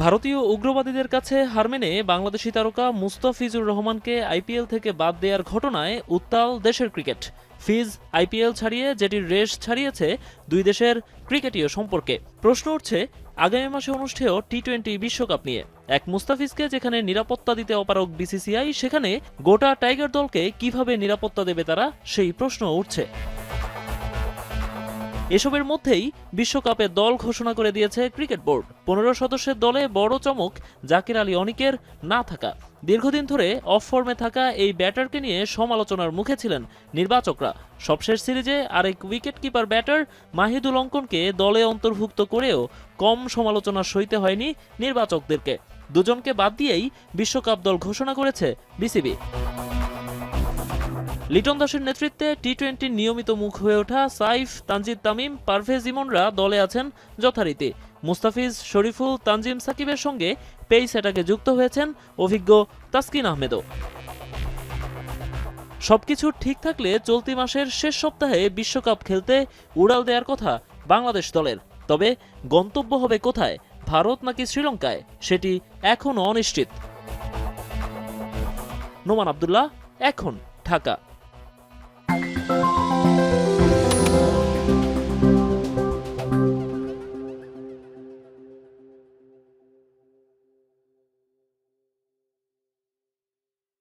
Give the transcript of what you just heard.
ভারতীয় উগ্রবাদীদের কাছে হার মেনে বাংলাদেশি তারকা মুস্তাফিজুর রহমানকে আইপিএল থেকে বাদ দেওয়ার ঘটনায় উত্তাল দেশের ক্রিকেট। ফিজ আইপিএল ছাড়িয়ে যেটির রেশ ছাড়িয়েছে দুই দেশের ক্রিকেটীয় সম্পর্কে। প্রশ্ন উঠছে আগামী মাসে অনুষ্ঠেয় টি-20 বিশ্বকাপ নিয়ে। এক মুস্তাফিজকে যেখানে নিরাপত্তা দিতে অপারগ বিসিসিআই, সেখানে গোটা টাইগার দলকে কিভাবে নিরাপত্তা দেবে তারা, সেই প্রশ্ন উঠছে। এসবের মধ্যেই বিশ্বকাপের দল ঘোষণা করে দিয়েছে ক্রিকেট বোর্ড। 15 সদস্যের দলে বড় চমক জাকির আলী অনিকের না থাকা। দীর্ঘদিন ধরে অফ ফর্মে থাকা এই ব্যাটারকে নিয়ে সমালোচনার মুখে ছিলেন নির্বাচকরা। সবশেষ সিরিজে আরেক উইকেট কিপার ব্যাটার মাহিদুল অঙ্কনকে দলে অন্তর্ভুক্ত করেও কম সমালোচনা সইতে হয়নি নির্বাচকদেরকে। দুজনকে বাদ দিয়েই বিশ্বকাপ দল ঘোষণা করেছে বিসিবি। লিটন দাসের নেতৃত্বে টি-20 নিয়মিত মুখ হয়ে ওঠা সাইফ, তানজিদ তামিম, পারভেজ ইমনরা দলে আছেন যথারীতি। মুস্তাফিজ, শরীফুল, তানজিম সাকিবের সঙ্গে পেস অ্যাটাকে যুক্ত হয়েছেন অভিজ্ঞ তাসকিন আহমেদও। সবকিছু ঠিক থাকলে চলতি মাসের শেষ সপ্তাহে বিশ্বকাপ খেলতে উড়াল দেওয়ার কথা বাংলাদেশ দলের। তবে গন্তব্য হবে কোথায়, ভারত নাকি শ্রীলঙ্কায়, সেটি এখনও অনিশ্চিত। নোমান আব্দুল্লাহ, এখন, ঢাকা।